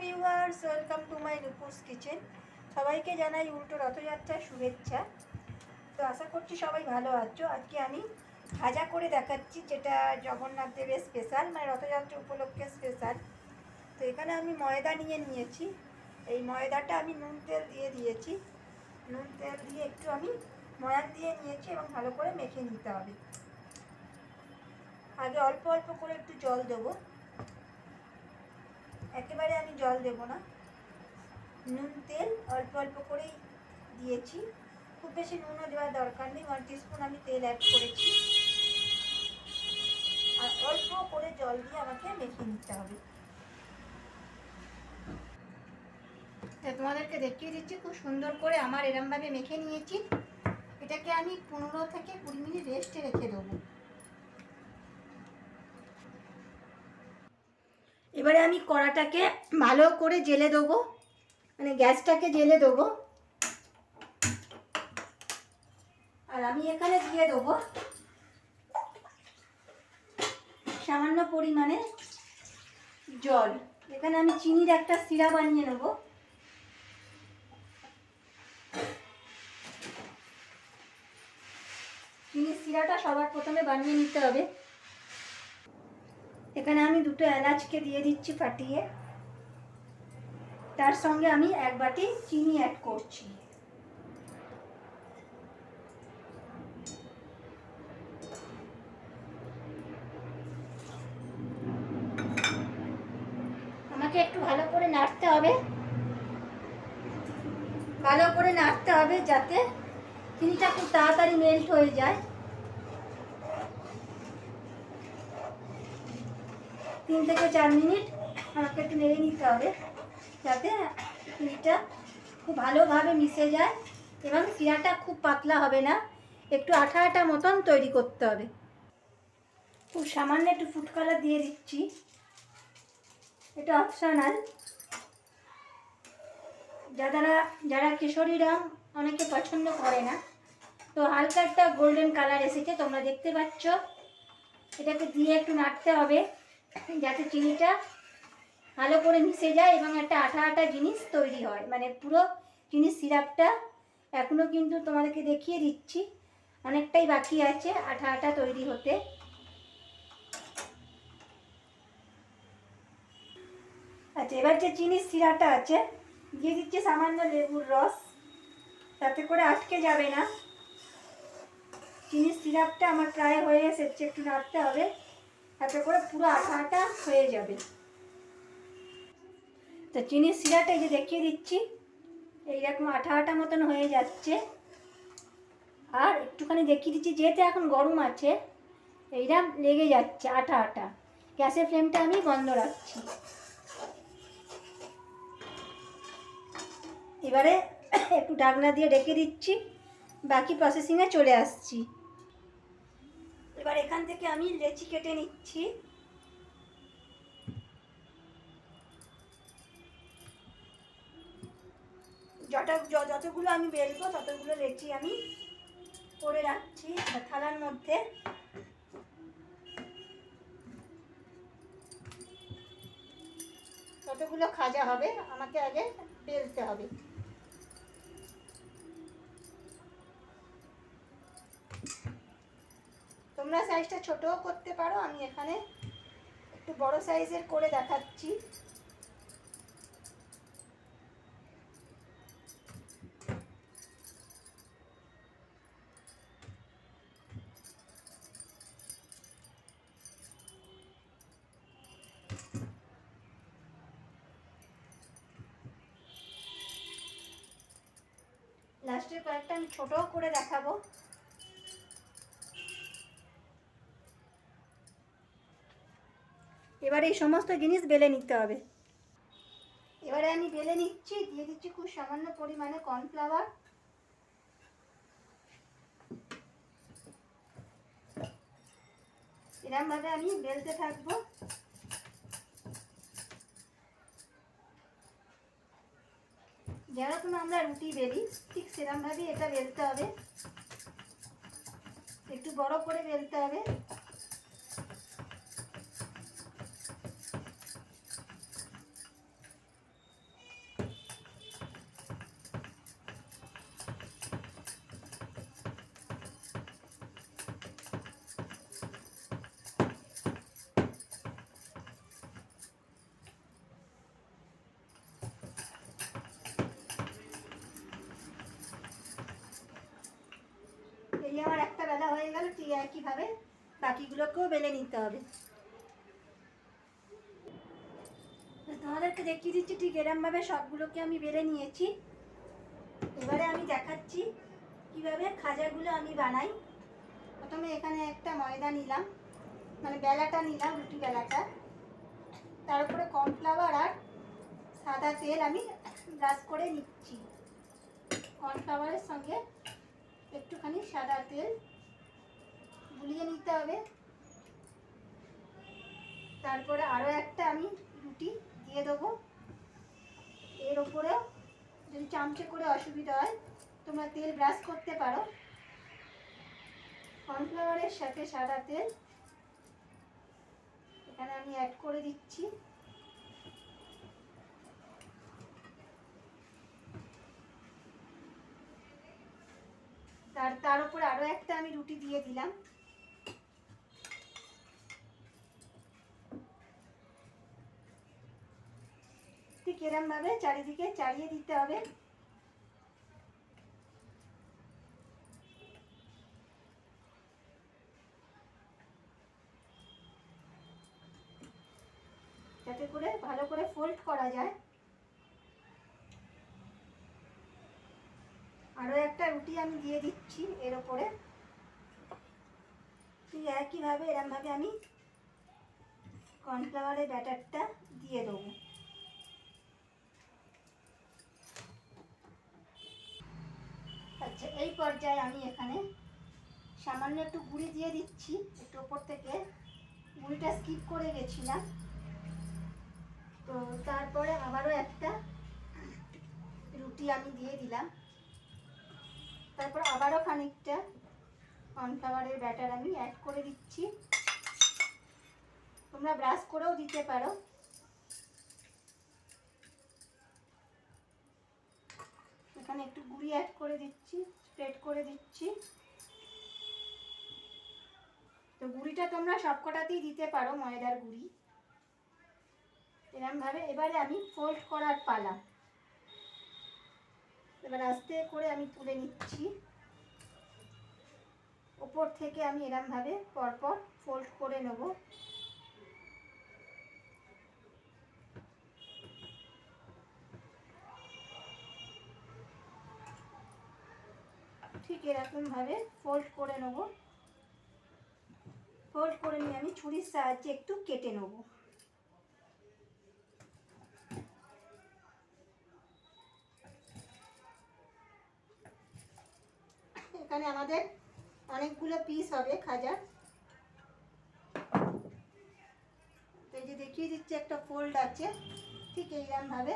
Viewers, welcome to my Nupur's kitchen. সবাইকে জানাই উল্টো রথযাত্রার শুভেচ্ছা। তো আশা করছি সবাই ভালো আছো। আজকে আমি ভাজা করে দেখাচ্ছি, যেটা জগন্নাথ দেবের স্পেশাল, মানে রথযাত্রা উপলক্ষে স্পেশাল। তো এখানে আমি ময়দা নিয়েছি। এই ময়দাটা আমি নুন তেল দিয়ে দিয়েছি। নুন তেল দিয়ে একটু আমি ময়ান দিয়ে নিয়েছি এবং ভালো করে মেখে নিতে হবে। আগে অল্প অল্প করে একটু জল দেবো, একেবারে আমি জল দেব না। নুন তেল অল্প অল্প করেই দিয়েছি, খুব বেশি নুনও দেওয়ার দরকার নেই। 1 টিস্পুন আমি তেল অ্যাড করেছি, আর অল্প করে জল দিয়ে আমাকে মেখে নিতে হবে। তোমাদেরকে দেখিয়ে দিচ্ছি, খুব সুন্দর করে আমার এরমভাবে মেখে নিয়েছি। এটাকে আমি 15 থেকে 20 মিনিট রেস্টে রেখে দেবো। এবারে আমি কড়াটাকে ভালো করে জেলে দেবো, মানে গ্যাসটাকে জেলে দেবো। আর আমি এখানে দিয়ে দেবো সামান্য পরিমাণে জল। এখানে আমি চিনির একটা সিরা বানিয়ে নেব। চিনির সিরাটা সবার প্রথমে বানিয়ে নিতে হবে। এখানে আমি 2টো এলাচকে দিয়ে দিচ্ছি ফাটিয়ে। তার সঙ্গে আমি 1 বাটি চিনি অ্যাড করছি। আমাকে একটু ভালো করে নাড়তে হবে, ভালো করে নাড়তে হবে যাতে চিনিটা খুব তাড়াতাড়ি মেল্ট হয়ে যায়। 3 থেকে 4 মিনিট আমাকে একটু নেড়ে নিতে হবে, যাতে চিনিটা খুব ভালোভাবে মিশে যায় এবং সিরাটা খুব পাতলা হবে না, একটু আঠা আঠা মতন তৈরি করতে হবে। খুব সামান্য একটু ফুড কালার দিয়ে দিচ্ছি, এটা অপশনাল। যারা কেশরী রং অনেকে পছন্দ করে না, তো হালকা একটা গোল্ডেন কালার এসেছে, তোমরা দেখতে পাচ্ছ। এটাকে দিয়ে একটু নাড়তে হবে যাতে চিনিটা ভালো করে মিশে যায় এবং একটা আঠা আঠা জিনিস তৈরি হয়। মানে পুরো চিনির সিরাপটা এখনও কিন্তু তোমাদেরকে দেখিয়ে দিচ্ছি, অনেকটাই বাকি আছে আঠা আঠা তৈরি হতে। আচ্ছা, এবার যে চিনির সিরাটা আছে দিয়ে দিচ্ছি সামান্য লেবুর রস, তাতে করে আটকে যাবে না। চিনির সিরাপটা আমার প্রায় হয়ে এসেছে, একটু নাড়তে হবে, তাতে করে পুরো আঠা আঠা হয়ে যাবে। তো চিনির সিরাটা এই যে দেখিয়ে দিচ্ছি, এইরকম আঠা আঠা মতন হয়ে যাচ্ছে। আর একটুখানি দেখিয়ে দিচ্ছি, যেহেতু এখন গরম আছে, এইরকম লেগে যাচ্ছে আঠা আঠা। গ্যাসের ফ্লেমটা আমি বন্ধ রাখছি। এবারে একটু ঢাকনা দিয়ে ঢেকে দিচ্ছি, বাকি প্রসেসিংয়ে চলে আসছি। এবার এখান থেকে আমি লেচি কেটে নিচ্ছি। যতগুলো আমি বেলবো ততগুলো লেচি আমি করে রাখছি থালার মধ্যে। যতগুলো খাজা হবে আমাকে আগে বেলতে হবে। তোমরা সাইজটা ছোটও করতে পারো, আমি এখানে একটু বড় সাইজের করে দেখাচ্ছি। লাস্টের কয়েকটা আমি ছোটও করে দেখাবো। এবারে এই সমস্ত জিনিস বেলে নিতে হবে। এবারে আমি বেলে নিচ্ছি, দিয়ে দিচ্ছি খুব সামান্য পরিমাণে কর্নফ্লাওয়ার। এরকমভাবে আমি বেলতে থাকবো। যেরকম আমরা রুটি বেলি ঠিক সেরকমভাবেই এটা বেলতে হবে, একটু বড় করে বেলতে হবে। একইভাবে বাকিগুলোকেও বেলে নিতে হবে। তোমাদেরকে দেখিয়ে দিচ্ছি ঠিক এরমভাবে সবগুলোকে আমি বেলে নিয়েছি। এবারে আমি দেখাচ্ছি কিভাবে খাজাগুলো আমি বানাই। প্রথমে এখানে একটা ময়দা নিলাম, মানে বেলাটা নিলাম, রুটি বেলাটা, তার উপরে কর্নফ্লাওয়ার আর সাদা তেল আমি ব্রাশ করে নিচ্ছি। কর্নফ্লাওয়ারের সঙ্গে একটুখানি সাদা তেল গুলিয়ে নিতে হবে। তারপরে আরও একটা আমি রুটি দিয়ে দেবো। এর ওপরেও যদি চামচে করে অসুবিধা হয় তোমরা তেল ব্রাশ করতে পারো। কর্নফ্লাওয়ারের সাথে সাদা তেল এখানে আমি অ্যাড করে দিচ্ছি। তার উপরে আরও একটা আমি রুটি দিয়ে দিলাম। ঠিক এরমভাবে চারিদিকে চালিয়ে দিতে হবে। যাতে করে ভালো করে ফোল্ড করা যায়। আরও একটা রুটি আমি দিয়ে দিচ্ছি এর ওপরে। ঠিক একইভাবে এরমভাবে আমি কর্নফ্লাওয়ারের ব্যাটারটা দিয়ে দেবো। আচ্ছা, এই পর্যায়ে আমি এখানে সামান্য একটু গুঁড়ি দিয়ে দিচ্ছি। একটু ওপর থেকে গুঁড়িটা স্কিপ করে গেছিলাম, তো তারপরে আবারও একটা রুটি আমি দিয়ে দিলাম। তারপর আবারও খানিকটা কর্নফ্লাওয়ারের ব্যাটার আমি অ্যাড করে দিচ্ছি। তোমরা ব্রাশ করেও দিতে পারো। এখানে একটু গুঁড়ি অ্যাড করে দিচ্ছি, স্প্রেড করে দিচ্ছি। তো গুঁড়িটা তোমরা সবকটাতেই দিতে পারো, ময়দার গুঁড়ি। এরমভাবে এবারে আমি ফোল্ড করার পালা। এবার আস্তে করে আমি তুলে নিচ্ছি। ওপর থেকে আমি এরমভাবে পরপর ফোল্ড করে নেব। ঠিক এরকমভাবে ফোল্ড করে নেব। ফোল্ড করে নিয়ে আমি ছুরির সাহায্যে একটু কেটে নেব। এখানে আমাদের অনেকগুলো পিস হবে খাজার। এই যে দেখিয়ে দিচ্ছি একটা ফোল্ড আছে, ঠিক এইরকমভাবে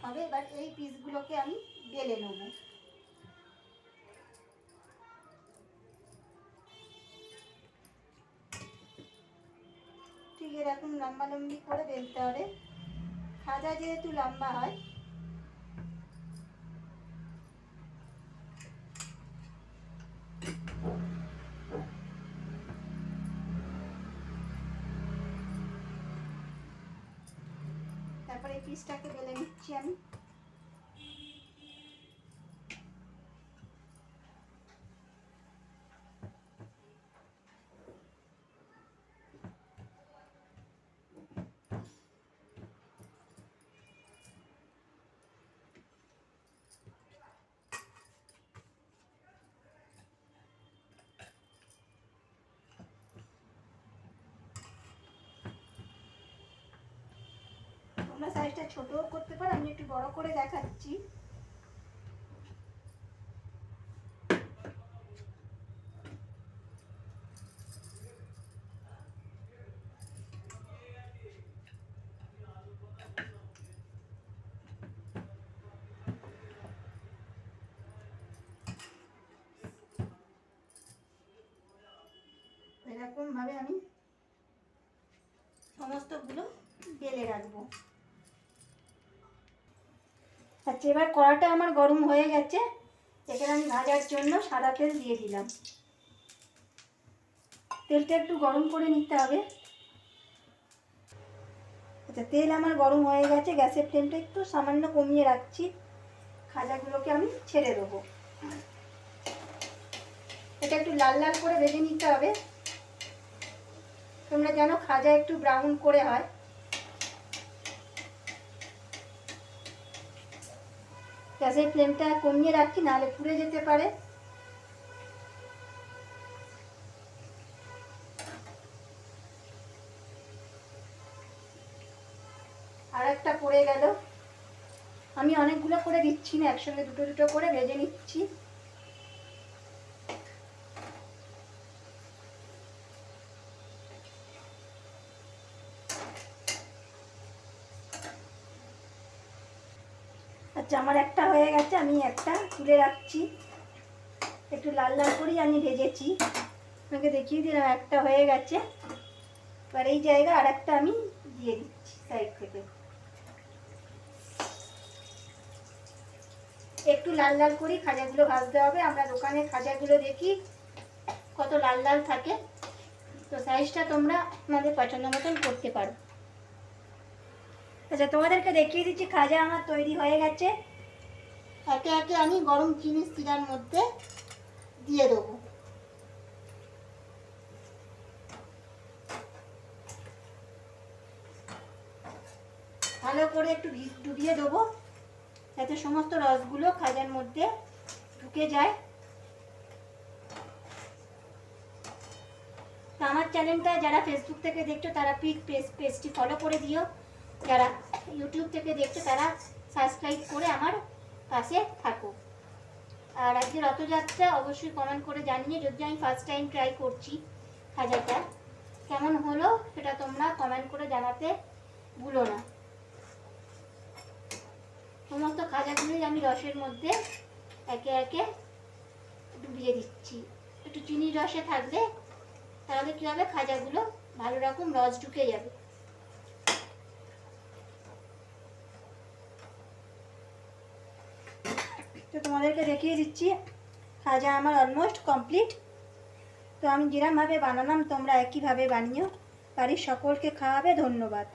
হবে। এবার এই পিসগুলোকে আমি বেলে নেব। ঠিক এরকম লম্বালম্বি করে বেলতে হবে। খাজা যেহেতু লম্বা হয়, তারপরে এই পিসটাকে বেলে নিচ্ছি আমি। তোমরা সাইজটা ছোটও করতে পারো, আমি একটু বড় করে দেখাচ্ছি। এরকমভাবে আমি সমস্তগুলো বেলে রাখবো। আচ্ছা, এবার কড়াটা আমার গরম হয়ে গেছে। এখানে আমি ভাজার জন্য সাদা তেল দিয়ে দিলাম। তেলটা একটু গরম করে নিতে হবে। আচ্ছা, তেল আমার গরম হয়ে গেছে। গ্যাসের ফ্লেমটা একটু সামান্য কমিয়ে রাখছি। খাজাগুলোকে আমি ছেড়ে দেবো। এটা একটু লাল লাল করে ভেজে নিতে হবে। তোমরা জানো খাজা একটু ব্রাউন করে হয়। গ্যাসের ফ্লেমটা কমিয়ে রাখি, নাহলে পুড়ে যেতে পারে। আর একটা পড়ে গেল। আমি অনেকগুলো করে দিচ্ছি না, একসঙ্গে দুটো দুটো করে ভেজে নিচ্ছি। আচ্ছা, আমার একটা হয়ে গেছে, আমি একটা তুলে রাখছি। একটু লাল লাল করেই আমি ভেজেছি, আপনাকে দেখিয়ে দিলাম একটা হয়ে গেছে। এবার এই জায়গায় আর একটা আমি দিয়ে দিচ্ছি সাইড থেকে। একটু লাল লাল করেই খাজাগুলো ভাজতে হবে। আমরা দোকানে খাজাগুলো দেখি কত লাল লাল থাকে, তো সাইজটা তোমরা তোমাদের পছন্দ মতন করতে পারো। আচ্ছা, তোমাদেরকে দেখিয়ে দিচ্ছি খাজা আমার তৈরি হয়ে গেছে। একে একে আমি গরম চিনি শিরার মধ্যে দিয়ে দেবো। ভালো করে একটু ডুবিয়ে দেবো, যাতে সমস্ত রসগুলো খাজার মধ্যে ঢুকে যায়। তো আমার চ্যানেলটা যারা ফেসবুক থেকে দেখছো তারা প্লিজ পেজটি ফলো করে দিও, যারা ইউটিউব থেকে দেখছো তারা সাবস্ক্রাইব করে আমার পাশে থাকো। আর আজকে রথযাত্রা অবশ্যই কমেন্ট করে জানিয়ে, যদি আমি ফার্স্ট টাইম ট্রাই করছি খাজাটা, কেমন হলো সেটা তোমরা কমেন্ট করে জানাতে ভুলো না। সমস্ত খাজাগুলোই আমি রসের মধ্যে একে একে ডুবিয়ে দিচ্ছি। একটু চিনির রসে থাকলে তাহলে কী হবে, খাজাগুলো ভালো রকম রস ঢুকে যাবে। তো তোমাদেরকে দেখিয়ে দিচ্ছি খাজা আমার অলমোস্ট কমপ্লিট। তো আমি যেরকমভাবে বানালাম তোমরা একইভাবে বানিও, বাড়ির সকলকে খাওয়াবে। ধন্যবাদ।